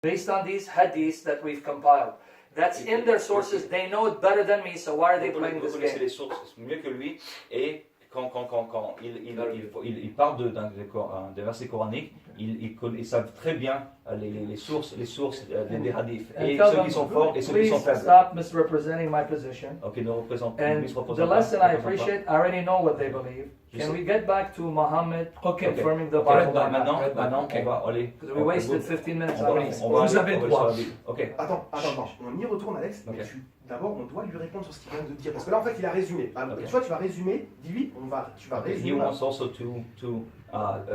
based on these hadiths that we've compiled. That's in their sources. They know it better than me, so why are they playing this connaissez game? les sources mieux que lui, et quand il parle des versets coraniques, ils savent très bien les sources des hadiths, et ceux qui sont forts et ceux qui sont faibles. Stop misrepresenting my position. Ok, ne représente And the lesson I appreciate, I already know what they believe. Can we get back to Muhammad confirming the Bible? Maintenant, on va aller. Because we wasted 15 minutes on this. Vous avez le droit. Ok. Attends, on y retourne, Alex. Mais d'abord, on doit lui répondre sur ce qu'il vient de dire. Parce que là, en fait, il a résumé. Toi, tu vas résumer. Dis-lui, tu vas résumer. He wants also to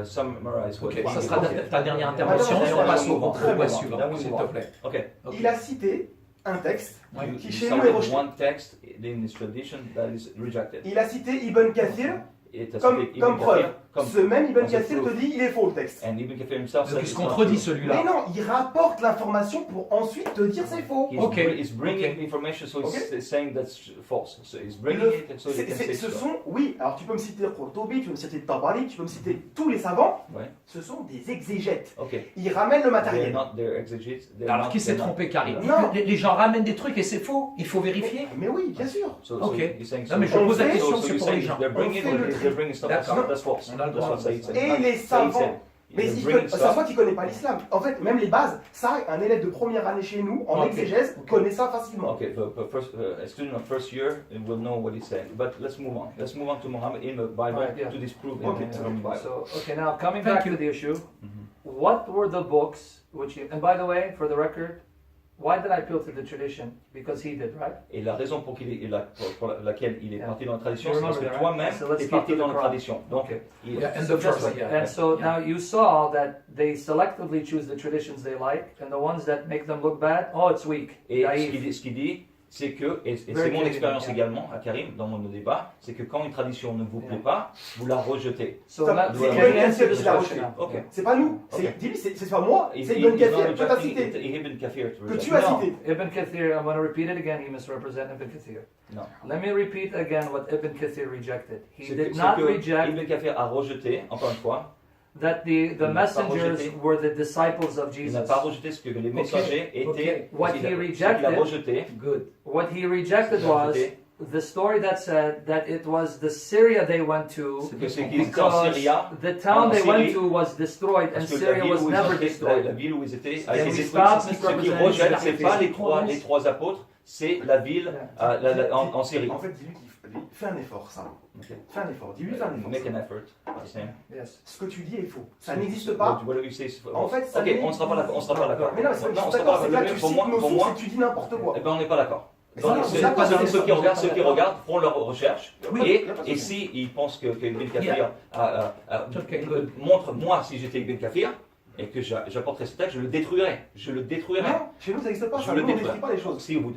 summarize. Ok, ça sera ta dernière intervention et on passe au point suivant, s'il te plaît. Okay. Il a cité un texte qui You chez nous est rejeté. one text in this tradition that is rejected. Il a cité Ibn Kathir Et t'as comme cité Ibn preuve. Kathir comme- Ce même Ibn as a Kathir te proof. dit il est faux le texte. And Ibn Kathir himself Donc said il se it's not contredit true. celui-là. Mais non, il rapporte l'information pour ensuite te dire c'est faux. He's, Ok. he's bringing Ok. information, so Ok. he's saying that's false. So he's bringing Le- it, and so he can say ce so. sont, oui, alors tu peux me citer Qurtubi, tu peux me citer Tabari, tu peux me citer tous les savants, Ouais. ce sont des exégètes. Ok. Ils ramènent le They're matériel. not their exegetes. Alors qui s'est trompé, Karim? Non. Les gens ramènent des trucs et c'est faux. Il faut vérifier. Mais oui, bien sûr. So Ok. he's saying Non mais je so. pose la on fait- question, So c'est you're pour les saying gens. they're bringing On fait le they're bringing stuff D'accord. that's false. On a le droit. That's what Saïd said. Et les Saïd savants, said, mais they're il bringing ça se voit stuff. qu'il ne connaît pas l'islam. En fait, même les bases, ça, un élève de première année chez nous, en Ok. exégèse, Ok. connaît ça facilement. Okay, but first, a student of first year will know what he's saying. But let's move on. Let's move on to Muhammad in the Bible Right, yeah. to disprove Okay. in the Bible. So, okay, now coming Thank back you. to the issue, Mhm. what were the books which you, and by the way, for the record, why did I appeal to the tradition? Because he did, right? Et la raison pour laquelle il est Yeah. parti dans la tradition, You c'est parce remember que that, right? toi-même, So let's tu es start parti with dans the la Quran. tradition. Donc, Okay. il- Yeah, and So the just first, like- yeah. and so Yeah. now you saw that they selectively choose the traditions they like, and the ones that make them look bad, oh, it's weak, Et naive. ce qu'il dit, c'est que, et c'est Very mon Canadian, expérience yeah. également, à Karim, dans mon débat, c'est que quand une tradition ne vous plaît Yeah. pas, vous la rejetez. So Ça, now, c'est can Ibn you Kathir answer qui this l'a question rejeté. now? Ok. C'est pas nous, Ok. dis-lui, c'est pas moi, c'est He's Ibn not Kathir que tu as rejecting cité, Ibn Kathir to que reject. tu as No, cité. Ibn Kathir, I'm going to repeat it again, he misrepresented Ibn Kathir. Non. Let me repeat again what Ibn Kathir rejected. He C'est did que- not c'est que reject Ibn Kathir a rejeté, encore une fois, that the Il n'a pas messengers rejeté. were the disciples of il Jesus. n'a pas rejeté ce que les messagers étaient. ok. What ce qu'il he a- ce rejected- qu'il a rejeté, Good. What he rejected was the story that said that it was the Syria they went to c'est que c'est qu'ils étaient en because Syrie, the town en they Syrie, went to was destroyed and parce que la Syria ville was où ils never étaient, la destroyed. ville où ils étaient, a Can été we détruite. stop Ce qu'ils misrepresenting rejettent, the c'est pas Prophets? les trois apôtres, c'est la ville en Syrie. En fait, dis-lui qu'il fait un effort, ça. Ok. Fais un effort, dis-lui fais un effort. Make an effort. Sam. Yes. Ce que tu dis est faux. Ça n'existe pas. What do you say? En fait, ça Ok, on ne sera pas d'accord. On sera pas d'accord. Mais non, mais Non, on c'est sera d'accord, pas c'est là que d'accord. tu Pour cites moi, nos pour sources moi, et tu dis n'importe quoi. eh ben, on n'est pas d'accord. Mais Donc, ça, c'est c'est pas pas d'accord. ceux qui regardent, font leur recherche. Oui, Et, y a pas de et souci. s'ils pensent que Ibn Kathir Yeah. Ok, good. montre, moi, si j'étais Ibn Kathir, et que j'apporterais ce texte, je le détruirais. Je le détruirais. Non, chez nous ça n'existe pas, Je ça. le Nous on ne détruis. détruit pas les choses. Si vous,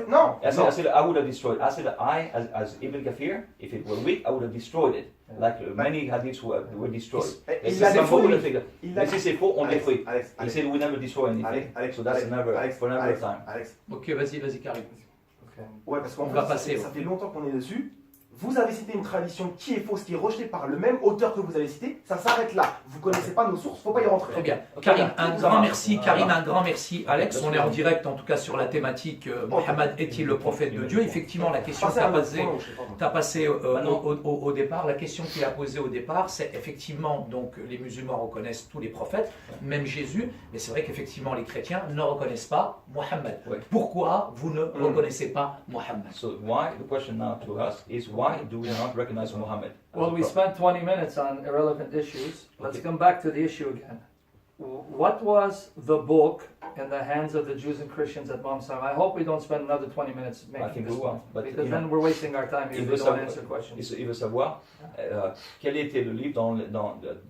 Non, I non. said I would have destroyed. I said I, as Ibn Kathir, if it were weak, I would have destroyed it. Like many hadiths were destroyed. Il It's l'a a symbol détruit. of it. Il l'a Mais si c'est faux, on Alex, détruit. Alex, He Alex, said we never destroy anything. Alex, So that's never, for never Alex, time. Alex. Ok, vas-y, Karim. Okay. Ouais, parce qu'en On va fait, passer, ça fait longtemps qu'on est dessus. Vous avez cité une tradition qui est fausse, qui est rejetée par le même auteur que vous avez cité. Ça s'arrête là. Vous connaissez pas nos sources, faut pas y rentrer. Très bien. Karim, un grand merci. Voilà. Karim, un grand merci. Alex, on est en direct en tout cas sur la thématique Mohammed est-il le prophète de Dieu? Effectivement, la question que tu as posée. T'as passé au départ, la question qu'il a posée au départ, c'est effectivement, donc les musulmans reconnaissent tous les prophètes, même Jésus, mais c'est vrai qu'effectivement les chrétiens ne reconnaissent pas Mohammed. Ouais. Pourquoi vous ne reconnaissez pas Mohammed? So why the question now to us is why do we not recognize Muhammad? as Well, a we prophet? spent 20 minutes on irrelevant issues. Let's Okay. come back to the issue again. What was the book in the hands of the Jews and Christians at Mount Sinai? I hope we don't spend another 20 minutes I making think this we one, will, but because you then know, we're wasting our time if il we veut don't savoir- answer questions. il veut savoir quel était le livre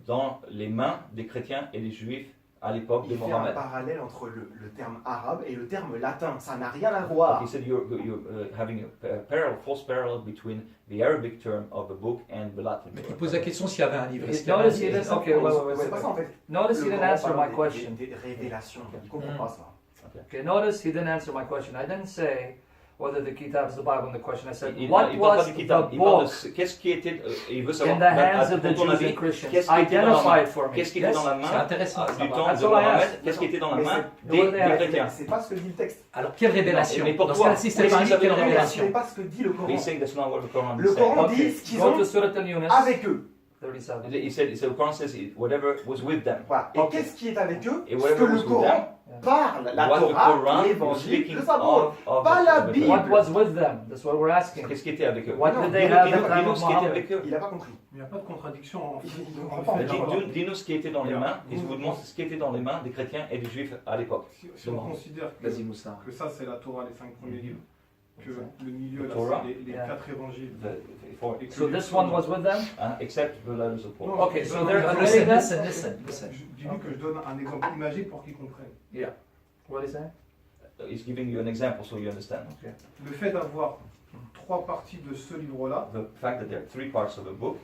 dans les mains des chrétiens et des juifs à l'époque de Il fait un Mohammed. parallèle entre le terme arabe et le terme latin. Ça n'a rien à voir. He said you're having a false parallel between the Arabic term of the book and the Latin. Il pose la question s'il y avait un livre. Est-ce qu'il y avait un Notice he livre? didn't. Okay, wait, wait, wait, C'est wait. pas ça en fait. Notice he Le didn't grand answer my parle question. des révélations. Il comprend pas ça. Okay, notice he didn't answer my question. I didn't say whether the kitab is the Bible in the question. I said, Il what parle pas was du the kitab, il parle book de qu'est-ce qui était, il veut in savoir, the hands of the à ton Jews avis, and Christians? qu'est-ce qui était dans la Identify main, it for me. qu'est-ce qui était dans la C'est main intéressant. du temps That's de all I Mohammed, asked. qu'est-ce qui était dans la Mais main c'est- des Ouais, chrétiens. C'est pas ce que dit le texte. Alors, quelle révélation? Mais pourquoi? Dans ce cas-ci, c'est Oui, pas si vous avez quelle une Ce révélation? n'est pas ce que dit le Coran. He's saying that's not what the Quran Le is Coran saying. dit ce qu'ils Go ont to Surah Al-Yunus, avec eux. 37. He said, the Quran says whatever was with them. Voilà. Et Ok. qu'est-ce qui est avec eux? Et Ce whatever que le was with them, Coran parle, la what the Torah, Quran was l'évangile, speaking le Sabot. of Pas la the Bible. What was with them? That's what we're asking. Qu'est-ce qui était avec eux? What Non, did they dis-nous- have dis-nous- at the time Dis-nous of ce qui était Muhammad? avec eux. Il n'a pas compris. Il n'y a pas de contradiction en Il fait. comprend En pas. fait, Dis-nous ce qui était dans les mains, et je vous demande ce qui était dans les mains des chrétiens et des juifs à l'époque. si on considère Vas-y, Moussa. que ça c'est la Torah, les 5 premiers livres, que le milieu là Torah. c'est les Yeah. 4 évangiles. Et que So les this one psaumes- was with them? Except the letters of Paul. Non, Okay, je so donne they're un admitting exemple. that? Listen. Dis-lui que je donne un exemple imagé pour qu'il comprenne. What is that? He's giving you an example so you understand. Le fait d'avoir 3 parties de ce livre-là, The fact that there are 3 parts of a book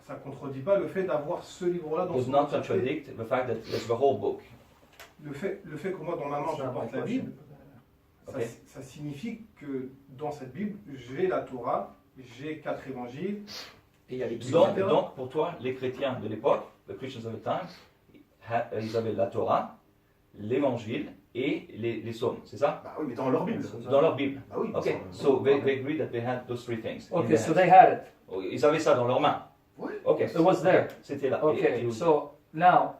ça ne contredit pas le fait d'avoir ce livre-là dans does son not entièreté. contradict the fact that there's the whole book. Le fait que moi dans ma main That's je not my porte la question. Bible, Ok. ça signifie que dans cette Bible, j'ai la Torah, j'ai 4 évangiles. Et il y a les Donc, pour toi, les chrétiens de l'époque, the Christians of the time, ils avaient la Torah, l'évangile et les psaumes, c'est ça? Bah oui, mais dans leur Bible. Dans leur Bible. Bah oui. Ok, so they agreed that they had those 3 things. in Okay, their so hands. they had it. Oh, ils avaient ça dans leurs mains. Oui. Ok. It was there. C'était là. Okay, Et so now,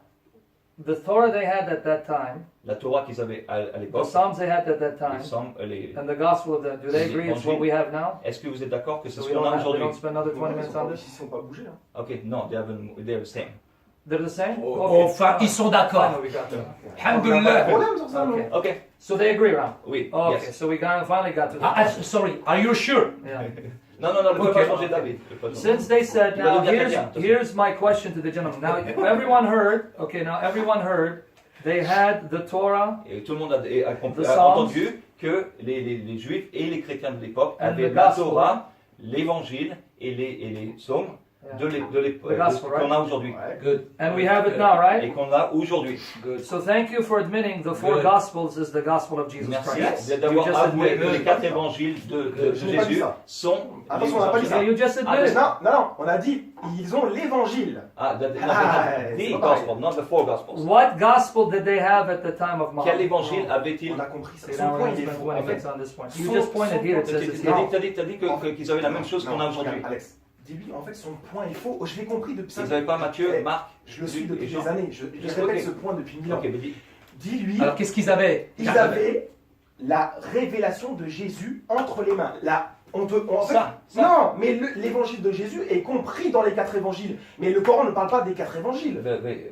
the Torah they had at that time, la Torah qu'ils avaient à the l'époque, Psalms they had at that les time, psaumes, and the Gospel, do they agree it's what we have now? Est-ce que vous êtes d'accord que c'est So ce qu'on a we aujourd'hui? don't spend another 20 minutes on Ils this? ne sont pas bougés. Hein. Ok, non, they're the same. They're the same? Enfin, ils sont d'accord. Finally, we got them. Pas de Alhamdulillah. problème sur ça, non? Okay. Ok, So they agree, Ram? oui, Okay, yes. so we finally got to the question. Sorry, are you sure? Yeah. Non, ne peut Ok. pas changer d'avis. Ne peut pas changer. Since they said, Tu vas now devenir chrétien, here's my question to the gentleman. Now everyone heard, they had the Torah Et tout le monde a The entendu que les juifs et les chrétiens de l'époque And avaient the la gospel. Torah, l'évangile et les psaumes Yeah. de The gospel, qu'on right? a aujourd'hui. Ouais. Good. And we have it now, right? Et qu'on a aujourd'hui. So thank you for admitting the 4 Good. Gospels is the gospel of Jesus Merci Christ. d'avoir You just avoué admitted que it. les 4 évangiles de Je n'ai pas dit Jésus ça. sont Attention, les on n'a pas dit évangiles. ça. Yeah, you just Ah, admitted it. non, on a dit ils ont l'évangile. Ah, Ah, c'est the pas pareil. gospel, not the 4 gospels. What gospel did they have at the time of Quel Muhammad? évangile avait-il? On a compris ça. Okay, Son now we're point, going to il est spend faux. 20 En fait, minutes on this point. You son- just pointed here, it T'as says dit it's here. t'as dit qu'ils avaient la même chose qu'on a aujourd'hui. regarde, Alex, dis-lui, en fait, son point est faux. Je l'ai compris depuis ça. Vous n'avez pas Matthieu, Eh, Marc? Je le suis Luc depuis et Jean? des années. Je Ok. répète ce point depuis 1000 ans. Ok, mais dis. Dis-lui, Alors, qu'est-ce qu'ils avaient? ils avaient la révélation de Jésus entre les mains. En fait, Ça. non, mais l'évangile de Jésus est compris dans les 4 évangiles. Mais le Coran ne parle pas des 4 évangiles.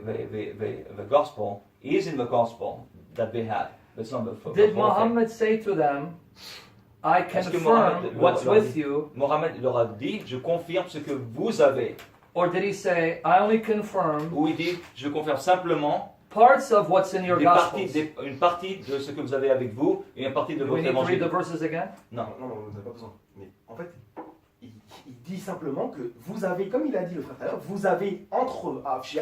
The gospel is in the gospel that they had. It's not the Did whole thing. Muhammad say to them, I Est-ce que confirm Mohammed what's leur with dit- you? Mohammed leur a dit, je confirme ce que vous avez. Or did he say, I only confirm Ou il dit, je confirme simplement parts of what's in your Gospels? une partie de ce que vous avez avec vous et une partie de Do we votre need to read the évangile. verses again? Non. Non, vous n'avez pas besoin. Mais en fait, il dit simplement que vous avez, comme il a dit le frère tout à l'heure, vous avez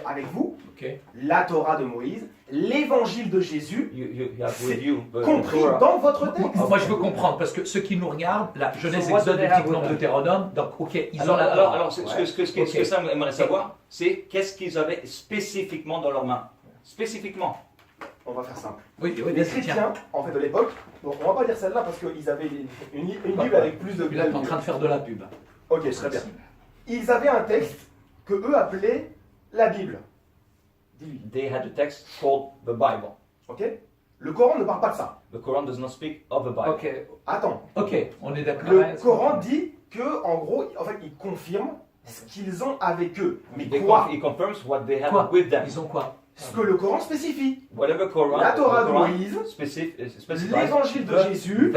avec vous Ok. la Torah de Moïse, l'évangile de Jésus, You have with you the compris Torah. dans votre texte. Moi, je veux comprendre, parce que ceux qui nous regardent, la Genèse, So what Exode, do they have Lévitique, with Nombre, them? Deutéronome, donc, ok, ils ont la Alors, ce que Ok. ça aimerait savoir, c'est qu'est-ce qu'ils avaient spécifiquement dans leurs mains. Spécifiquement. On va faire simple. Oui, oui, Les vas-y, tiens. chrétiens, en fait, de l'époque, bon, on va pas dire celle-là parce qu'ils avaient une Bible avec plus de Puis là, tu es en train de faire de la pub. Ok, très bien. Ils avaient un texte que eux appelaient la Bible. Dis-lui, They had a text called the Bible. ok? Le Coran ne parle pas de ça. The Quran does not speak of the Bible. Okay. Attends, Ok, on est d'accord. le Ouais, c'est Coran bon. dit que, en gros, en fait, il confirme ce qu'ils ont avec eux. Mais They quoi? He confirms what they had Quoi? with them. Ils ont quoi? Ce que le Coran spécifie. Whatever Quran, La Torah the de Quran Moïse, specifies. l'évangile de Jésus,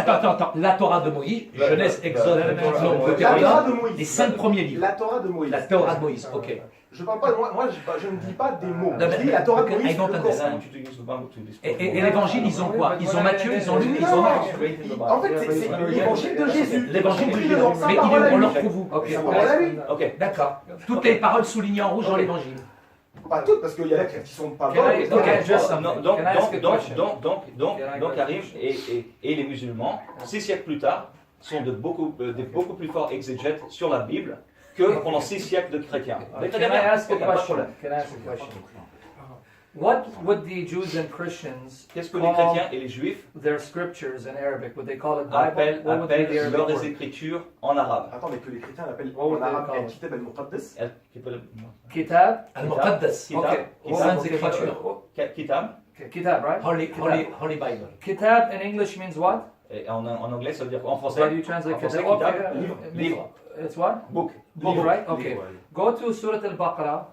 Attends. La Torah de Moïse, Genèse, Exode, La Lévitique, Torah- Nombre, la Torah Deutéronome, de Moïse. les 5 premiers livres. La Torah de Moïse. La Torah de Moïse, ok. Je parle pas, moi je ne dis pas des mots. Non, mais- Je dis la Torah de ok, Moïse. I don't le understand. I Coran. want you to use the Bible to dispose. Et l'évangile, ils ont quoi? Ils ont Matthieu, ils ont Luc, ils ont Non, Marc. en fait, c'est l'évangile de Jésus. L'évangile de Compris Jésus. dedans, sa Mais parole à on lui. leur trouve où? Okay. Sa parole à lui. Ok. D'accord. Toutes les paroles soulignées en rouge dans l'évangile. pas toutes, parce qu'il y en a qui sont pas Can bonnes. I- Donc, okay, just donc, something. donc, Can I ask a donc, question? donc, Can I donc, ask a Karim question? et les musulmans, 6 siècles plus tard, sont de beaucoup plus forts exégètes sur la Bible que pendant 6 siècles de chrétiens. Les Can chrétiens, I ask a aucun, pas de question? problème. Can I ask a question? What would the Jews and Christians Qu'est-ce que les call chrétiens et les juifs their scriptures in Arabic? Would they call it Bible? What would be the appellent Arabic leurs word? écritures en arabe? Attends, mais que les chrétiens l'appellent What would en they arabe call it? Al-Kitab al-Muqaddas. Kitab? Al-Muqaddas. Kitab. Okay. Les saintes Okay, écritures. Kitab, Okay, Kitab, right? Holy Bible. Kitab in English means what? et en anglais ça veut dire en How do français, you translate en français, Kitab? kitab, Okay, livre, it means- livre, It's what? book. Book, right? Okay. Livre. Go to Surah Al-Baqarah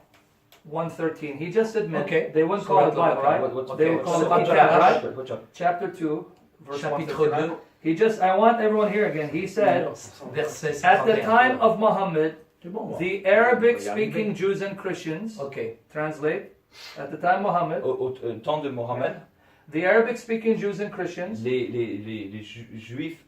113. He just admitted Okay. they wouldn't call it Surah Bible, Al-Baqarah. right? What- They what- would call it Surah Kitab, Al-Baqarah. right? Watch out. Chapter 2, verse Chapitre 159. 2, He just, I want everyone here again. He said, verset at the 51. time of Muhammad, C'est bon, moi. the Arabic-speaking Jews and Christians, Ok. translate, at the time of Muhammad, Au temps de Mohammed, the Arabic-speaking Jews and Christians les juifs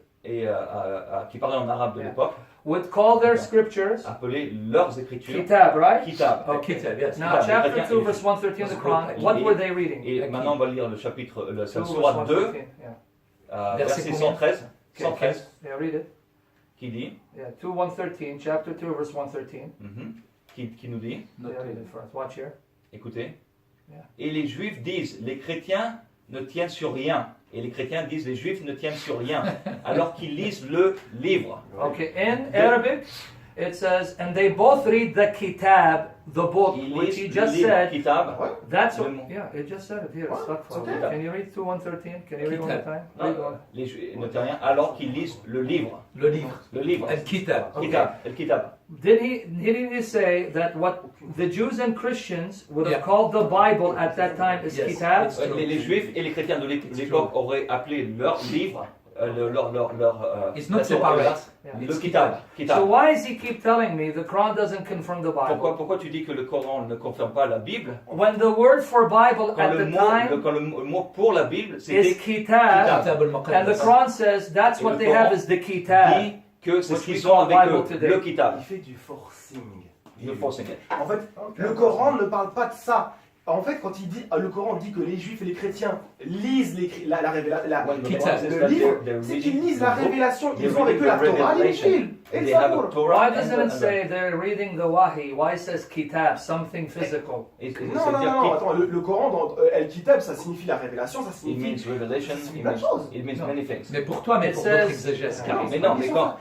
qui parlaient en arabe de Yeah. l'époque would call their scriptures appelaient leurs écritures Kitab, right? Kitab. Okay. Kitab, yes. Now, Kitab, chapter chrétiens 2, et verse juifs. 113 of the Quran, what were they reading? Et maintenant on va lire le chapitre, la 2, verse sourate 2, 113. Yeah. verset combien? 113, Okay. 113, Yeah, read it. qui dit, Yeah, 2, 113, chapter 2, verse 113. qui nous dit, Yeah, read it for us. Watch here. écoutez, Yeah. et les juifs disent, les chrétiens ne tiennent sur rien, et les chrétiens disent, les juifs ne tiennent sur rien, alors qu'ils lisent le livre. Okay, in Arabic, it says, and they both read the Kitab, the book, Ils which he lisent le just livre, said. Kitab. Ouais. That's Le what, mot. yeah, it just said it here. What? It's stuck for Okay. me. Can you read 2, 113? Can you read one more time? Read one. Les juifs ne tiennent rien, alors qu'ils lisent le livre. Le livre. Le livre. Al-Kitab. Okay. Kitab, el Kitab. Didn't he say that what the Jews and Christians would have Yeah. called the Bible at that time is Yes, Kitab? it's- Les juifs et les chrétiens de l'époque auraient appelé leur livre, It's not la Torah, separate. Yeah. le It's Kitab. So Kitab. why does he keep telling me the Quran doesn't confirm the Bible? Pourquoi tu dis que le Coran ne confirme pas la Bible? When the word for Bible Quand at le the mot, time quand le mot pour la Bible, is c'était Kitab, Kitab and the al-Muqaddas. Quran says that's Et what le they Coran have is the Kitab. dit que c'est What ce we qu'ils call ont avec Bible eux, today. le Kitab. Il fait du forcing. Le forcing. En fait, le Coran ne parle pas de ça. En fait, quand il dit, le Coran dit que les juifs et les chrétiens lisent la Kitab. le livre, c'est qu'ils lisent la révélation. Ils ont avec eux la Torah, l'Injil et le They have a Zabour. Torah Why doesn't it say they're reading the Wahi? Why it says Kitab, something physical? Non, attends, le Coran dans El-Kitab, ça signifie la révélation, ça It signifie. means revelation, C'est it une bonne means, chose. it means Non. many things. Mais pour toi, mais It pour says- d'autres exégèses, Karim. Mais non, mais quand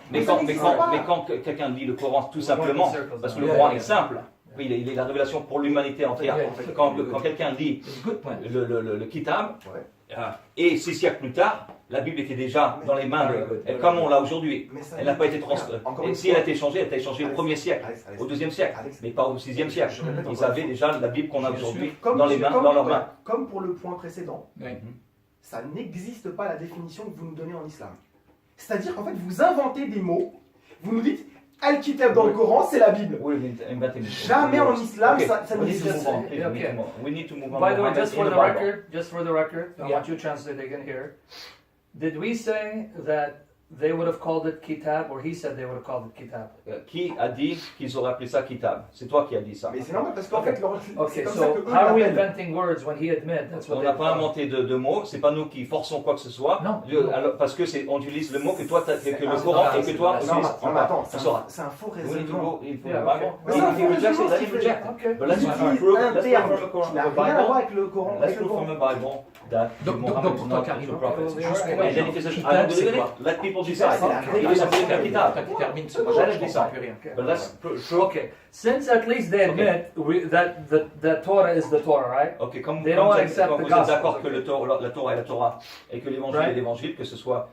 Ça quelqu'un lit le Coran tout simplement, parce que le Coran est simple, il est la révélation pour l'humanité entière. Yeah. Quand quelqu'un lit It's a good point. le Kitab, Ouais. et 6 siècles plus tard, la Bible était déjà dans les mains, Very good. comme on l'a aujourd'hui. Mais ça Elle n'a pas été Regarde, transférée. encore Et une si elle a fois. été changée, elle a été changée au Alex, 1er siècle, Alex, au 2e siècle, Alex, mais pas au 6e siècle. je répète Ils encore avaient une déjà la Bible qu'on a Je suis aujourd'hui Comme- dans les mains, comme- dans leurs voilà, mains. Comme pour le point précédent, Oui. ça n'existe pas la définition que vous nous donnez en islam. C'est-à-dire qu'en fait, vous inventez des mots, vous nous dites Al-Kitab dans le Coran, c'est la Bible. Jamais en islam, Okay, ça we need to n'existe move on, pas. please, Okay. we need to move on. By the way, Mohammed just in for the Bible. record, I Yeah. want you to translate again here. Did we say that they would have called it Kitab, or he said they would have called it Kitab? Qui a dit qu'ils auraient appelé ça Kitab? C'est toi qui as dit ça. Mais c'est normal parce qu'en fait, c'est Okay, comme ça so que eux how are we l'appellent. inventing words when he admit that's what On they n'a pas call it? inventé de mots, c'est pas nous qui forçons quoi que ce soit. Non. Alors, parce que on utilise le mot que toi, que le Ah, Coran c'est et que toi pas- Non, utilises. mais attends, On saura. c'est un faux We need to raisonnement. go in for Yeah, the okay. Bible. Mais c'est un If he faux rejects it, raisonnement, let him Stephen. reject it. Okay. But let's Ils prove utilisent let's un prove terme from the Coran, qui n'a the rien à voir Bible. avec le Coran. Let's prove from the Bible that Donc, Muhammad pour is toi, not Karim, a prophet. okay. And then if he says, I Kitab, don't c'est believe quoi? it, let people Kitab, decide. c'est la Il révélation. s'appelle le Kitab. Qui termine ce Moi, projet, j'allais je dire comprends ça. plus rien. But let's prove. Okay, since at least they admit that the Torah is the Torah, right? Ok, comme They don't vous accept comme the vous êtes gospel. d'accord que la Torah est la Torah et que l'évangile Right. est l'évangile, que ce soit.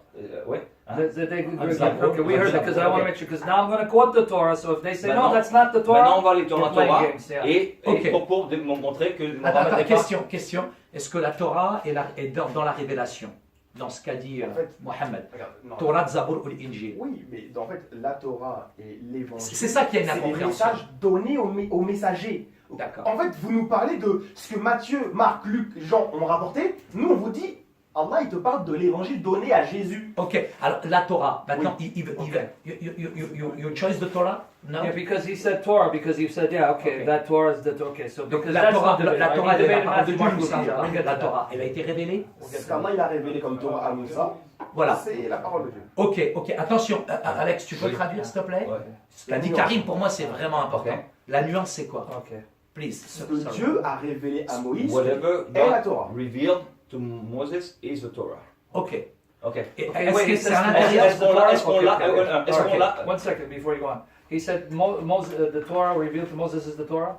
Ouais. hein? Okay, we heard it because I want to make sure. Because now I'm going to quote the Torah. So if they say no, Maintenant- that's not the Maintenant, on Torah, va aller dans la you're playing Torah games, yeah. et Ok. pour montrer que Mohammed Attends, n'est pas. question. Est-ce que la Torah est dans la révélation? Dans ce qu'a dit En fait, Mohammed. Regarde, non. Torah, Zabour ou l'Injil. Oui, mais en fait, la Torah et l'évangile, C'est ça qui a une c'est des incompréhension. messages donnés aux messagers. D'accord. En fait, vous nous parlez de ce que Matthieu, Marc, Luc, Jean ont rapporté. Nous, on vous dit, Allah, il te parle de l'évangile donné à Jésus. Ok, alors la Torah. Maintenant, Okay. you choose the Torah? No? Yeah, because he said Torah, because he said, yeah, okay, Okay. that Torah is the okay. So Donc because la that's Torah, not debated, la right? Torah He est la debated parole de Matthew, Dieu, Mark, nous Luke, savons. John. We'll get to La that. Torah, elle a été révélée? Ce qu'Allah il a révélé comme Torah à Moussa, Voilà. c'est la parole de Dieu. Ok, ok. Attention, Alex, tu peux Oui. traduire s'il te plaît? Ouais. Ce qu'a dit Karim, pour moi, c'est vraiment important. Ok. La nuance, c'est quoi? Okay. Please. Ce que Dieu a révélé à Moïse Whatever est la God Torah. revealed to Moses is the Torah. Ok. Ok. Et Okay, est-ce wait, que he c'est says à to l'intérieur? Est-ce qu'on l'a- est-ce qu'on l'a- Okay, okay. est-ce qu'on Okay, l'a- one second before you go on. He said the Torah revealed to Moses is the Torah?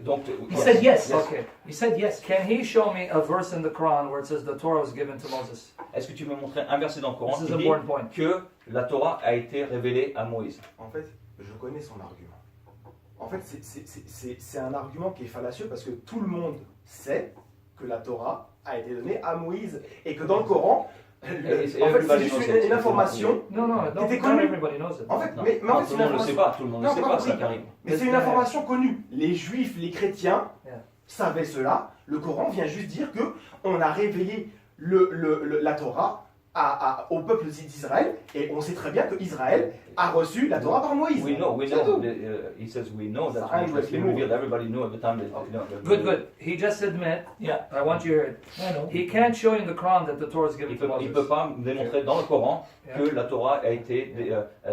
Donc, He said yes. Okay. He said yes. Can he show me a verse in the Quran where it says the Torah was given to Moses? Est-ce que tu peux montrer un verset dans le Coran This is qui an dit important point. que la Torah a été révélée à Moïse? En fait, je connais son argument. En fait, c'est un argument qui est fallacieux parce que tout le monde sait que la Torah a été donnée à Moïse et que dans le Coran, en fait, c'est juste une information. No, no, Était not connu. everybody knows it. En fait, Non, mais en non, fait, tout c'est le une monde ne le sait information. pas, tout le monde ne Non, sait pas pas ça, compris. Karim. Mais c'est une information connue. Les Juifs, les chrétiens Yeah. savaient cela. Le Coran vient juste dire que on a révélé la Torah au peuple d'Israël et on sait très bien que Israël a reçu la Torah par Moïse. We know, C'est tout. he says we know that Ça, it's been revealed. Everybody knew at the time that, Good, good. He just admit, Yeah. I want you to hear it. I know. He can't show you in the Quran that the Torah is given Il to ne Moses. peut pas démontrer dans le Coran Yeah. que la Torah a été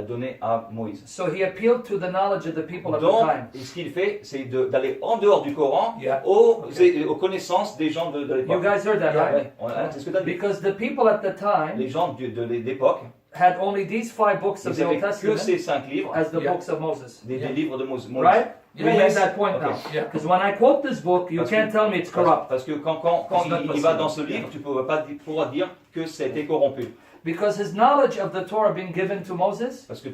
donnée à Moïse. So he appealed to the knowledge of the people at the Donc, time. ce qu'il fait, c'est d'aller en dehors du Coran Yeah. aux connaissances des gens de You l'époque. guys heard that, right? Ouais, c'est ce que tu as dit. Because the people at the time Les gens de l'époque, had only these 5 books of ils the Old n'avaient que Testament ces 5 livres, as the Yeah. books of Moses. des Yeah. livres de Moïse. Right? You Yeah, made yes. that point Okay. now. Yeah. Because when I quote this book, you Parce can't que- tell me it's corrupt. Parce que quand It's not il possible. va dans ce livre, tu ne pourras pas pouvoir dire que c'était corrompu. Because his knowledge of the Torah being given to Moses Parce que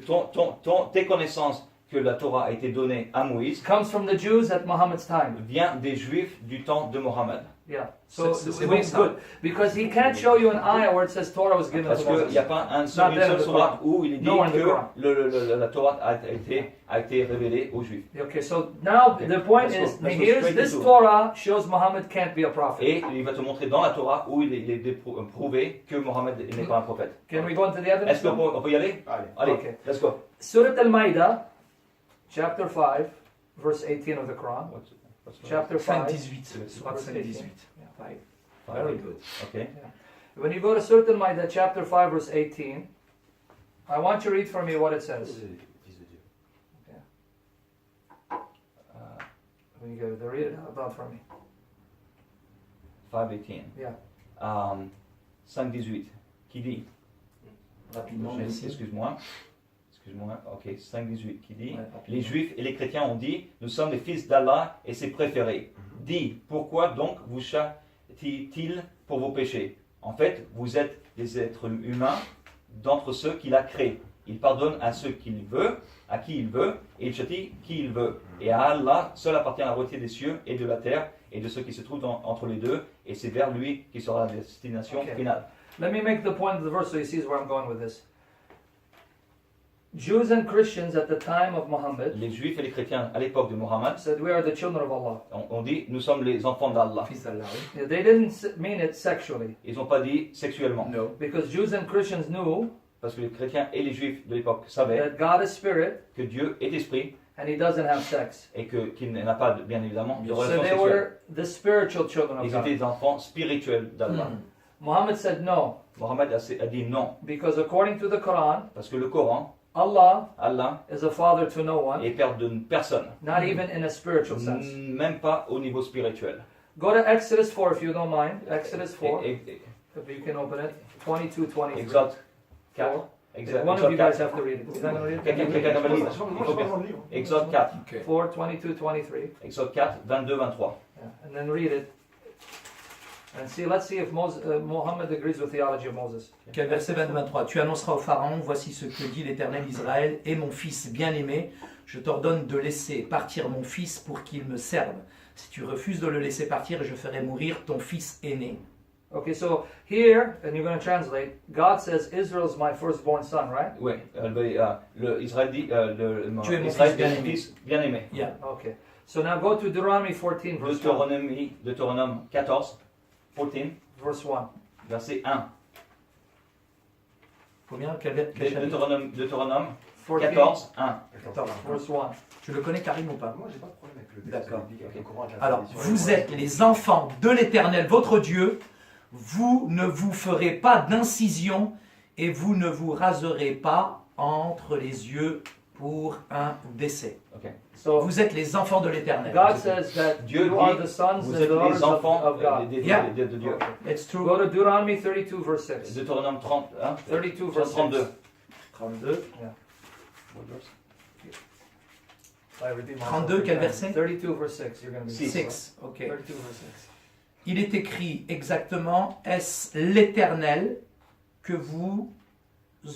tes connaissances que la Torah a été donnée à Moïse comes from the Jews at Muhammad's time. vient des Juifs du temps de Mohammed. Yeah. So C'est we- bon, ça. good. Because he can't show you an ayah where it says Torah was given Parce to qu'il Moses. n'y a pas une Not seule there in the sourate Quran. où il dit No in the Quran. que la Torah a été révélée aux Juifs. Okay, so now Okay. the point Let's go- is, let's go here's straight this into it. Torah shows Muhammad can't be a prophet. Et il va te montrer dans la Torah où il est prouvé que Mohammed n'est pas un prophète. Can we go into the evidence? Est-ce qu'on peut y aller? Allez. Allez, Okay. let's go. Surah Al-Ma'idah, chapter 5, verse 18 of the Quran. Chapter 5. 5-18. Surat 5-18. Yeah, 5. Very good. Ok. When you go to Surah Al-Ma'idah, chapter 5, verse 18, I want you to read for me what it says. When you go to read it out loud for me. 5:18. Yeah. 5:18. Qui dit? Rapidement, merci. Excuse-moi. Ok, 5:18 qui dit Ouais, rapidement. les Juifs et les chrétiens ont dit nous sommes les fils d'Allah et ses préférés. Dit pourquoi donc vous châtie-t-il pour vos péchés? En fait, vous êtes des êtres humains d'entre ceux qu'il a créés. Il pardonne à ceux qu'il veut, à qui il veut, et il châtie qui il veut. Et à Allah, seul appartient la royauté des cieux et de la terre, et de ceux qui se trouvent entre les deux, et c'est vers lui qui sera la destination Okay. finale. Let me make the point of the verse so he sees where I'm going with this. Jews and Christians at the time of Muhammad Les Juifs et les chrétiens à l'époque de Mohammed said we are the children of Allah. on dit nous sommes les enfants d'Allah. Fils d'Allah, oui. Yeah, they didn't mean it sexually Ils n'ont pas dit sexuellement, No. because Jews and Christians knew parce que les chrétiens et les Juifs de l'époque savaient that God is spirit que Dieu est esprit and he doesn't have sex. et qu'il n'a pas, bien évidemment, de So relation they sexuelle. were the spiritual children of Ils God. étaient des enfants spirituels d'Allah. Muhammad said no Mohammed a dit non, because according to the Quran, parce que le Coran, Allah Allah is a father to no one, est père de personne, not even in a spiritual sense. même pas au niveau spirituel. Go to Exodus 4 if you don't mind. Exodus 4, Et- if you can open it. 22, 23. Exode 4. 4. Exode One of you 4. guys have to read it. Is that going to read it? Quelqu'un va lire. Moi, j'ai pas besoin de livre. Exode 4. Ok. 4, 22, 23. Exode 4, 22, 23. Yeah. And then read it. And see, let's see if Muhammad agrees with the theology of Moses. Ok, verset 22-23. Tu annonceras au Pharaon, voici ce que dit l'Éternel Israël, et mon fils bien-aimé, je t'ordonne de laisser partir mon fils pour qu'il me serve. Si tu refuses de le laisser partir, je ferai mourir ton fils aîné. Okay, so here, and you're going to translate, God says, Israel's my firstborn son, right? Oui, Israël dit, Tu es mon Israël fils bien-aimé. fils bien-aimé. Yeah. Okay. So now go to Deuteronomy 14, verse 1. Deutéronome 14, 14, Verse 1. verset 1. Combien? Quel chapitre? Deutéronome 14, 14, 1. 14. verse 1. Tu le connais, Karim, ou pas? Moi, j'ai pas de problème avec le texte D'accord. biblique, avec le Coran, avec la Alors, tradition. vous êtes les enfants de l'Éternel, votre Dieu. Vous ne vous ferez pas d'incision et vous ne vous raserez pas entre les yeux pour un décès. Ok. So Vous êtes les enfants de l'Éternel. God says that Dieu you are dit, the sons Vous and êtes daughters les enfants of God. Yeah. de Dieu. It's true. Go to Deuteronomy 32, verse 6. Deutéronome 30, hein, 32, verse 32. 6. 32. I redeem myself 32, every quel time. verset? 32, verse 6. You're going to be 6. Ok. 32, verse 6. Il est écrit exactement, est-ce l'Éternel que vous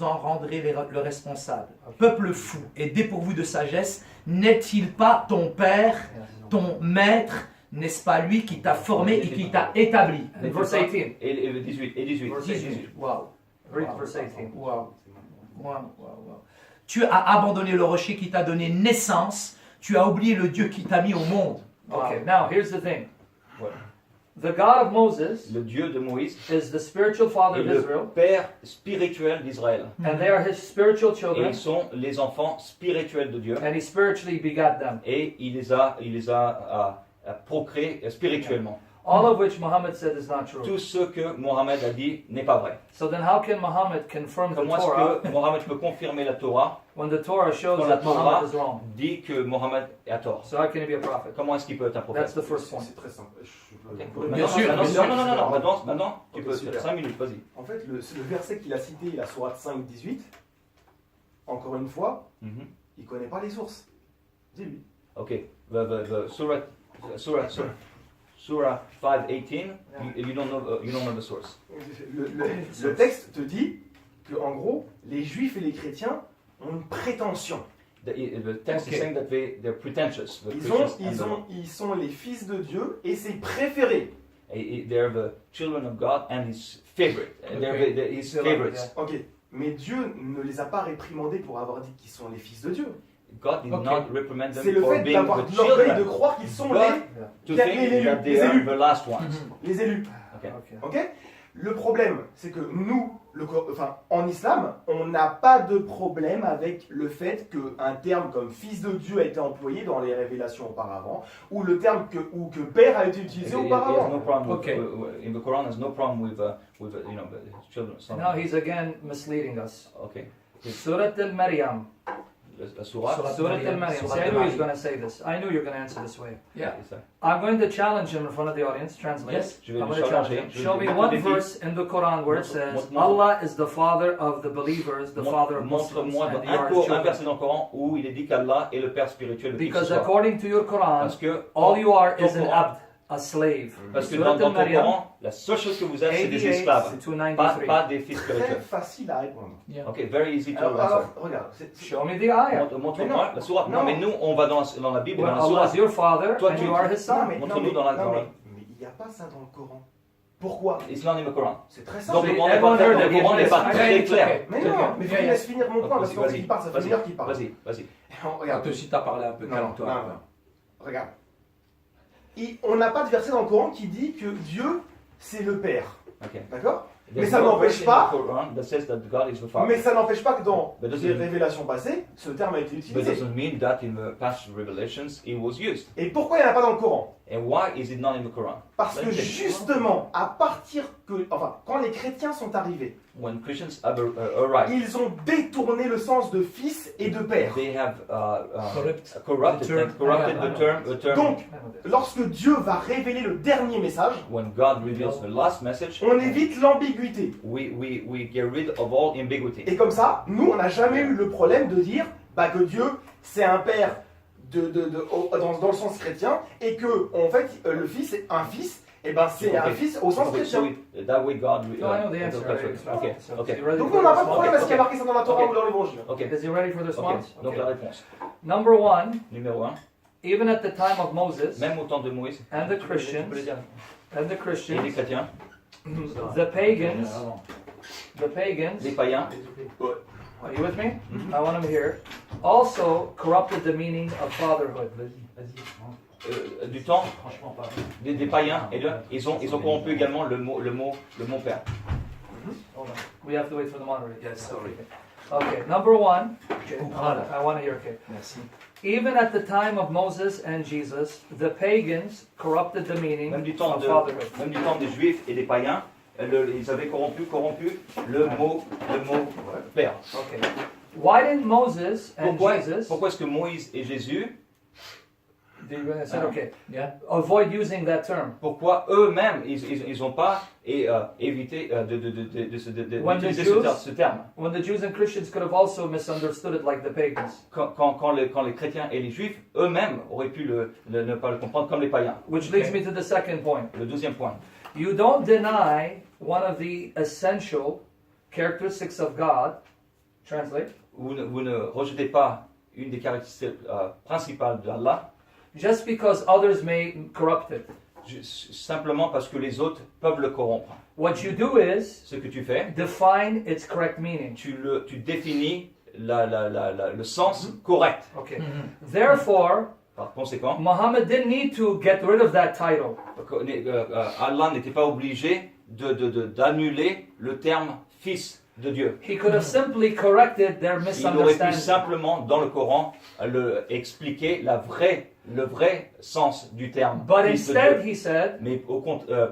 en rendrez le responsable? Peuple fou et dépourvu de sagesse, n'est-il pas ton père, ton maître? N'est-ce pas lui qui t'a formé et qui t'a établi? And verse 18. Et 18. Et 18. Verse 18. Wow. Read verse 18. Wow. Wow, wow, wow. Tu as abandonné le rocher qui t'a donné naissance. Tu as oublié le Dieu qui t'a mis au monde. Okay, now here's the thing. What? The God of Moses Le Dieu de Moïse is the spiritual father est of le Israel, père spirituel d'Israël. and they are his spiritual Et children, ils sont les enfants spirituels de Dieu. and he spiritually begat them. Et il les a procréés spirituellement. All of which Muhammad said is not true. Tout ce que Mohammed a dit n'est pas vrai. So then how can Muhammad confirm the Comment Torah est-ce que Mohammed peut confirmer la Torah when the Torah shows quand la that Muhammad Torah is wrong? dit que Mohammed est à tort? So how can he be a prophet? Comment est-ce qu'il peut être un prophète? That's the first point. C'est très simple. Bien sûr, Maintenant, bien sûr. maintenant, tu Ok, peux. super. 5 minutes, vas-y. En fait, le verset qu'il a cité, la sourate 5-18, encore une fois, Mhm. il ne connaît pas les sources. Dis-lui. Ok. Surah 5:18. You don't know the source. Le texte te dit que, en gros, les juifs et les chrétiens ont une prétention. The text Ok. is saying that they're pretentious. The Ils Christians and ils sont les fils de Dieu et ses préférés. they're the children of God and His favorite. They're His Yeah. favorites. Ok, mais Dieu ne les a pas réprimandés pour avoir dit qu'ils sont les fils de Dieu. God did Ok. not reprimand C'est them le for fait being d'avoir the l'orgueil de children. croire qu'ils sont God, to les think élus, that they les are élus. the last ones. les élus. Okay. Okay. Ok. Le problème, c'est que nous, en islam, on n'a pas de problème avec le fait qu'un terme comme fils de Dieu a été employé dans les révélations auparavant, ou le terme que père a été utilisé He has auparavant. no problem with, Okay. in the Quran. There's no problem with the children. Son. Now he's again misleading us. Okay. Surah Al-Maryam. La surah. Surah Surah Al-Maryam. Al-Maryam. Surah See, I knew he was Al-Maryam. going to say this. I knew you were going to answer this way. Yeah. C'est ça. I'm going to challenge him in front of the audience. Translate. Yes. Je vais I'm le going to challenge challenger. him. Je vais Show lui me mettre one le défi. verse in the Quran where it says Montre-moi. Allah is the father of the believers, the father of Muslims, Montre-moi and you un are his children. verset dans le Coran où il est dit qu'Allah est le père spirituel de qui que ce Because soit. according to your Quran, Parce que all you are ton is an Coran- abd, a slave. Parce que Surah dans ton Al-Maryam, Coran, la seule chose que vous êtes, c'est des 88 esclaves, to pas 93. des fils Très spirituels. facile à répondre. Ok, very easy to Alors, answer. regarde, Show me the ayah. Montre-moi la sourate. Non, Non. mais nous, on va dans la Bible, When dans la Allah is sourate. your father Toi, and tu- you are his son. Montre-nous dans la- mais il n'y a pas ça dans le Coran. Pourquoi? It's not in the Quran. C'est très Donc simple. le See, Coran n'est everyone pas heard le that Coran n'est yes, pas I très it's clair. okay. Mais It's non, okay. mais faut Yeah, qu'il yeah. laisse finir mon point, parce Vas-y, qu'on sait qu'il parle, ça fait une heure qu'il parle. Vas-y. Regarde. Toi aussi, t'as parlé un peu, Non, calme-toi. non, non. Regarde. On n'a pas de verset dans le Coran qui dit que Dieu, c'est le Père. Ok. D'accord? There's Mais ça no n'empêche verse in pas- the Quran that says that God is the Father. Mais ça n'empêche pas que dans But doesn't les mean- révélations passées, ce terme a été But utilisé. doesn't mean that in the past revelations it was used. Et pourquoi il n'y en a pas dans le Coran? And why is it not in the Quran? Parce que Let me check. justement, à partir que... Enfin, quand les chrétiens sont arrivés, When Christians arrived, ils ont détourné le sens de fils et de père. they have Correct. corrupted The term. the term. Donc, lorsque Dieu va révéler le dernier message, When God reveals the last message, on évite l'ambiguïté. we get rid of all ambiguity. Et comme ça, nous, on n'a jamais eu le problème de dire bah, que Dieu, c'est un père dans le sens chrétien, et que, en fait, le fils est un fils, et ben c'est un fils au sens Okay, chrétien. so that way God. No, I know the answer. interprets it. Okay, So, okay, is he ready Donc for on n'a the pas de problème à ce qu'il y a marqué ça dans la Torah Ok. ou dans l'Évangile. okay, Is he ready for the okay. response? Donc Okay. la réponse. Number one, Numéro 1. even at the time of Moses Même au temps de Moïse. and the Tu peux Christians, le dire. and the Et les Christians, chrétiens, the pagans, les païens, are you with me? I want them here, also corrupted the meaning of fatherhood. du temps Franchement, pas. des païens, et ils ont corrompu également le mot père. Hold on. We have to wait for the moderator. Yes, sorry. Okay, number one. Tu couperas là. I want to hear, okay. Merci. Even at the time of Moses and Jesus, the pagans corrupted the meaning Même du temps of fatherhood. des Juifs et des païens, ils avaient corrompu le mot père. Okay. Why didn't Moses and Jesus, Pourquoi est-ce que Moïse et Jésus, I said, okay, Yeah. avoid using that term? pourquoi eux-mêmes ils n'ont pas évité When the d'utiliser Jews- ce terme? When the Jews and Christians could have also misunderstood it like the pagans, Quand les chrétiens et les juifs eux-mêmes auraient pu ne pas le comprendre comme les païens. which leads me to the second point. Le deuxième point. You don't deny one of the essential characteristics of God. Translate. Vous ne rejetez pas une des caractéristiques principales d'Allah, Just because others may corrupt it. simplement parce que les autres peuvent le corrompre. What you do is Ce que tu fais, define its correct meaning. tu définis le sens correct. Okay. Therefore, Par conséquent, Muhammad didn't need to get rid of that title. Allah n'était pas obligé d'annuler le terme fils de Dieu. He could have simply corrected their Il aurait pu misunderstanding. simplement, dans le Coran, expliquer le vrai sens du terme But fils de instead, Dieu. he said, Mais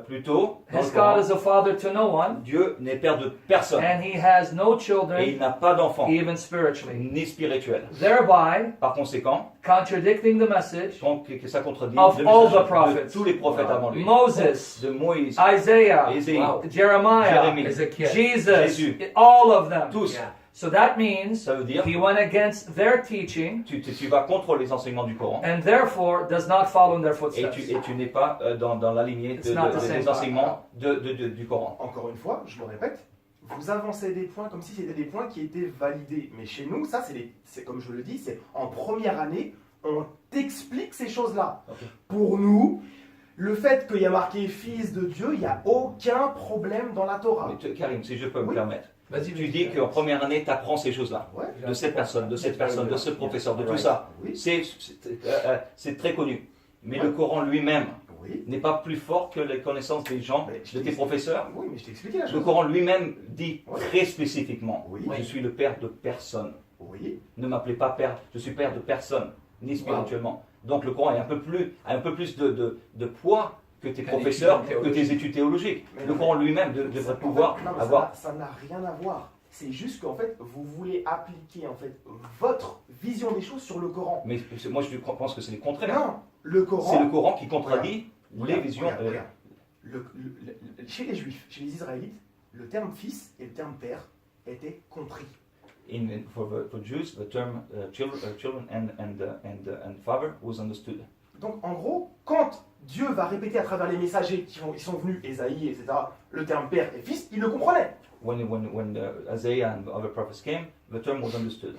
plutôt, dans his le God Coran, is a father to no one, Dieu n'est père de personne and he has no et il children, n'a pas d'enfant, even spiritually. ni spirituel. Thereby, Par conséquent, contradicting the message donc, que ça contredit Of le all message the prophets. de tous les prophètes avant lui. Moses, De Moïse, Isaiah, Ésaïe, Wow. Jeremiah, Jérémie, Ézéchiel. Jesus, Jésus. all of them. tous. Yeah. So that means Ça veut dire he went against their teaching tu vas contre les enseignements du Coran and therefore does not follow in their et footsteps. tu n'es pas dans la lignée It's not the des same. enseignements du Coran. Encore une fois, je le répète, vous avancez des points comme si c'était des points qui étaient validés. Mais chez nous, ça, c'est comme je le dis, c'est en première année, on t'explique ces choses-là. Ok. Pour nous, le fait qu'il y a marqué fils de Dieu, il n'y a aucun problème dans la Torah. Mais Karim, si je peux me Oui. permettre, Vas-y, tu dis qu'en première année, tu apprends ces choses-là. Ouais. De cette personne, de ce professeur, de tout ça. Oui. C'est très connu. Mais le Coran lui-même Oui. n'est pas plus fort que les connaissances des gens, Mais je de tes t'ai- professeurs. Oui, mais je t'ai expliqué la Le chose. Coran lui-même dit Ouais. très spécifiquement, Oui. je suis le père de personne. Oui. Ne m'appelez pas père, je suis père de personne, ni spirituellement. Donc le Coran a un peu plus de poids que tes Qu'un professeurs, étudiant que tes études théologiques. Mais le non, Coran lui-même Ça- devrait en pouvoir fait, non, mais avoir... ça n'a rien à voir. C'est juste qu'en fait, vous voulez appliquer en fait votre vision des choses sur le Coran. Mais moi je pense que c'est le contraire. Non, le Coran. C'est le Coran qui contredit les Regarde, visions. regarde, regarde. Chez les Juifs, chez les Israélites, le terme fils et le terme père étaient compris. For Jews, the term children and father was understood. Donc en gros, quand Dieu va répéter à travers les messagers ils sont venus, Ésaïe, etc., le terme père et fils, ils le comprenaient. When Isaiah and other prophets came, the term was understood.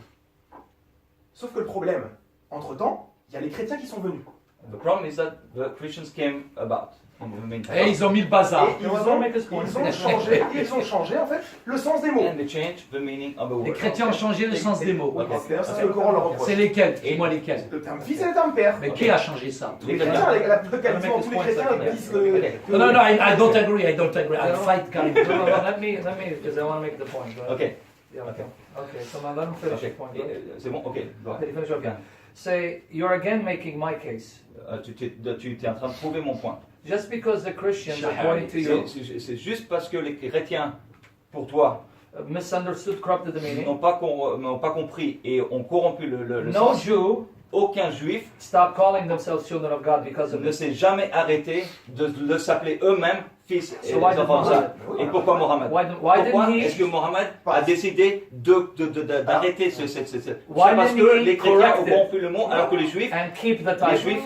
Sauf que le problème, entre-temps, il y a les chrétiens qui sont venus. The problem is that the Christians came about in the meantime. Et ils ont mis le bazar. Et ils ont changé en fait le sens des mots. And they changed the meaning of the Les word. chrétiens ont changé le sens des mots. Oui, c'est d'ailleurs ce que le Coran leur reproche. C'est lesquels? Dis-moi lesquels. Le terme fils et le terme père. Mais qui a changé ça? Les chrétiens, quasiment tous les chrétiens disent que... Non, non, I don't agree. I'll fight Karim. No, no, no, let me, because I want to make the point. Right? Okay. Yeah, Okay. okay, so now let me finish Okay. the point. Right? C'est bon. Okay. Go ahead. Did you finish? Okay. Say, you're again making my case. Tu es en train de prouver mon point. Just because the Christians, according to you, C'est juste parce que les chrétiens, pour toi, misunderstood, corrupted the meaning, n'ont pas compris et ont corrompu le no sens. Jew Aucun juif stopped calling themselves children of God because of ne this. s'est jamais arrêté de s'appeler eux-mêmes fils et So why did enfants de Dieu. Mohammed? Et pourquoi Mohammed? Why Pourquoi didn't est-ce que he? Mohammed a décidé d'arrêter ce Why parce didn't que he les chrétiens correct ont it? corrompu le mot alors que les juifs And keep the les title. juifs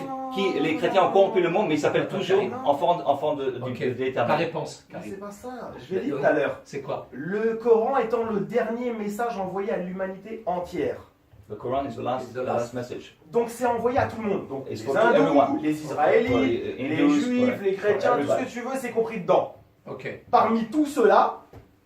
les chrétiens ont corrompu le mot mais ils s'appellent toujours enfants de Ok. Ta l'Éternel. réponse, Mais Karim. c'est pas ça, je l'ai dit tout à l'heure. C'est quoi? Le Coran étant le dernier message envoyé à l'humanité entière. The Quran is the last message. Donc c'est envoyé à tout le monde. Donc It's les for everyone. hindous, les israélites, les Hindus, juifs, ouais. les chrétiens, tout ce Everybody. que tu veux, c'est compris dedans. Ok. Parmi tout cela,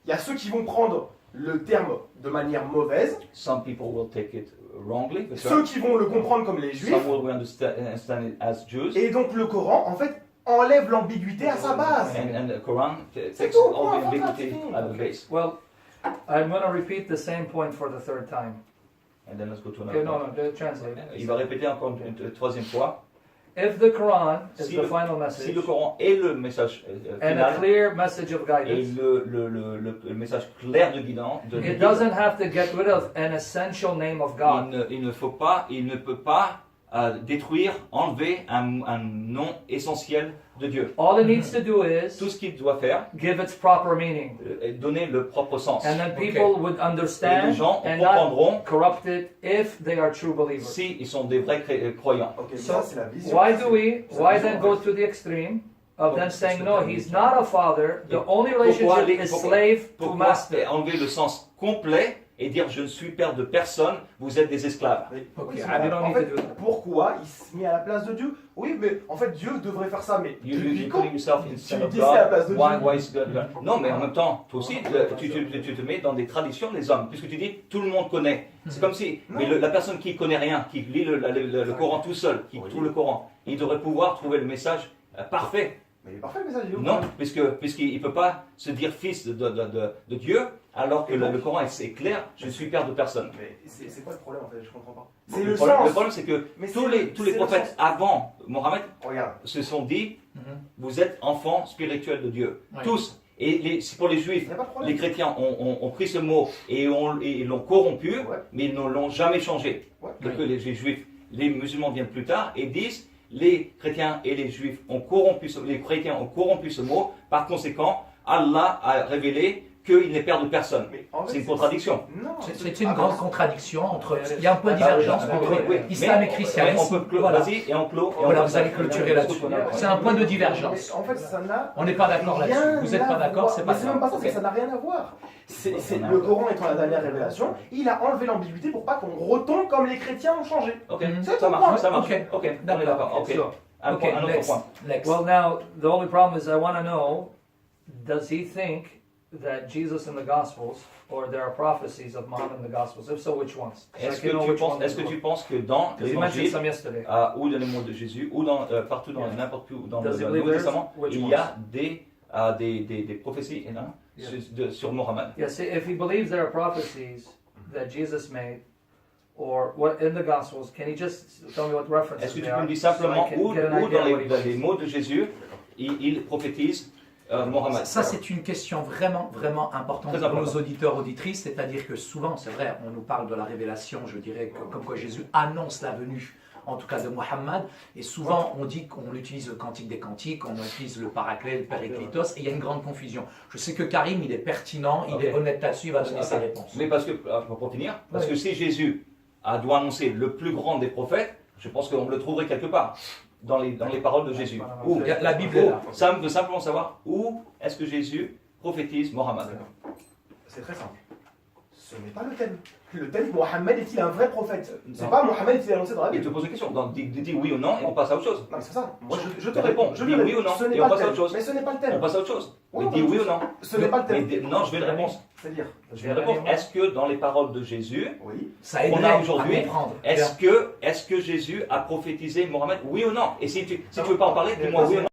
il y a ceux qui vont prendre le terme de manière mauvaise. Some people will take it wrongly. Ceux qui vont le comprendre comme les juifs. Some will understand it as Jews. Et donc le Coran, en fait, enlève l'ambiguïté à sa base. And the Quran C'est takes tout, all the point, ambiguity fini. out of the base. Well, I'm going to repeat the same point for the third time. And then let's go to Okay, another point. translate. Il va répéter encore une troisième fois. If the Quran is Si the le- final Si message le Coran est le message and a final clear message of et guidance, le message clair de guidance, it doesn't have to get rid of an essential name of God. il ne peut pas détruire, enlever un nom essentiel de Dieu. All it needs to do is Tout ce qu'il doit faire give its proper meaning. est donner le propre sens. And then Okay. people would Et les understand gens and not comprendront corrupt it if they are true believers. si ils sont des vrais croyants. Ok, mais So, ça c'est la vision. Why C'est- do we, c'est la why vision, then en go fait. to the extreme of then Parce saying, que no, t'as he's dit- not a father, the only Pourquoi relationship les- is pourquoi- slave to Pourquoi master. enlever le sens complet et dire je ne suis père de personne, vous êtes des esclaves? Mais- Ok, oui, c'est I vrai. don't En need fait, to do that. pourquoi il se met à la place de Dieu? Oui, mais en fait, Dieu devrait faire ça, mais You depuis quand? putting yourself instead Tu of dis ça à la place de God. Dieu. Why is God? Non, mais en même temps, toi aussi, tu te mets dans des traditions des hommes, puisque tu dis tout le monde connaît. C'est comme si, Non. mais la personne qui connaît rien, qui lit le Coran tout seul, qui Oui. trouve le Coran, il devrait pouvoir trouver le message parfait. Mais il est parfait le message, il est où? Non, puisqu'il ne peut pas se dire fils de Dieu, alors que le Coran est clair, je ne suis père de personne. Mais c'est quoi le problème en fait? Je comprends pas. C'est Le le problème, sens. le problème, c'est que Mais tous c'est- les c'est le prophètes sens. avant Mohammed Regarde. se sont dit, Mhm. vous êtes enfants spirituels de Dieu. Ouais. Tous. Et c'est pour les Il juifs. n'y a pas de Les problème. chrétiens ont pris ce mot et ils l'ont corrompu, Ouais. mais ils ne l'ont jamais changé. Ouais. Que les juifs, les musulmans viennent plus tard et disent les chrétiens et les juifs ont corrompu les chrétiens ont corrompu ce mot. Par conséquent, Allah a révélé qu'il n'est père de personne. Mais en fait, C'est une contradiction. Non. C'est une grande contradiction entre. Il y a un point de Ah, divergence oui, entre oui, islam et Mais christianisme. on peut clore, Voilà. vas-y, et on clôt. Voilà, vous allez clôturer là-dessus. C'est un point de divergence. Mais en fait, ça n'a. On n'est pas d'accord là-dessus. rien Vous n'êtes à pas d'accord, voir. c'est pas Mais c'est même pas ça, grave. c'est que ça n'a rien à voir. Le Coran étant la dernière révélation, il a enlevé l'ambiguïté pour pas qu'on retombe comme les chrétiens ont changé. Ok, Mhm. C'est ça tout, marche, point. ça marche. Ok. Ok, on est D'accord. d'accord. Ok. So, Un Ok, autre next. point. Next. well, now, the only problem is I want to know, does he think that Jesus in the Gospels, or there are prophecies of Muhammad in the Gospels? If so, which ones? So I Est-ce can know que, which one est-ce que tu penses que dans Because he mentioned l'évangile, some yesterday. ou dans les mots de Jésus, ou partout dans Yeah. n'importe où dans le Does he Nouveau believe there's Testament, which il ones? y a des prophéties non, Yeah. sur Mohammed. Yeah, see, if he believes there are prophecies that Jesus made, or what in the Gospels, can he just tell me what references Est-ce que tu they peux are, me dire so I simplement can où get an dans idea what he les believes? mots de Jésus, il prophétise Mohammed? Ça, c'est une question vraiment, vraiment importante Très pour important. nos auditeurs, auditrices. C'est-à-dire que souvent, c'est vrai, on nous parle de la révélation, je dirais, comme quoi Jésus annonce la venue, en tout cas de Mohammed. Et souvent, on dit qu'on utilise le cantique des cantiques, on utilise le paraclet, le périclitos, et il y a une grande confusion. Je sais que Karim, il est pertinent, il Ok. est honnête là-dessus, il va donner ses réponses. Mais parce que, pour finir, parce Oui. que si Jésus doit annoncer le plus grand des prophètes, je pense qu'on le trouverait quelque part dans les paroles de Jésus. Où Il y a- la Bible est là. Ça me veut simplement savoir où est-ce que Jésus prophétise Mohammed. C'est très simple. Ce n'est pas le thème. Le thème, Mohammed est-il un vrai prophète? C'est Non. pas Mohammed est-il annoncé dans la Il te Bible. pose une question, donc dis oui ou non et on passe à autre chose. Non, mais c'est ça. Moi, je te Ben, réponds. réponds. Je Dis lui oui ou réponds. non, Ce n'est et on pas passe le à autre thème. chose. Mais ce n'est pas le On thème. passe à autre chose. Oui, Mais on dis passe oui à ou non. Ce n'est pas le thème. Non, je vais le répondre. C'est-à-dire, Je vais le répondre. Est-ce que dans les paroles de Jésus, oui. Ça On a aiderait à aujourd'hui, comprendre. est-ce que Jésus a prophétisé Mohammed? Oui ou non? Et si tu veux pas en parler, dis-moi oui ou non.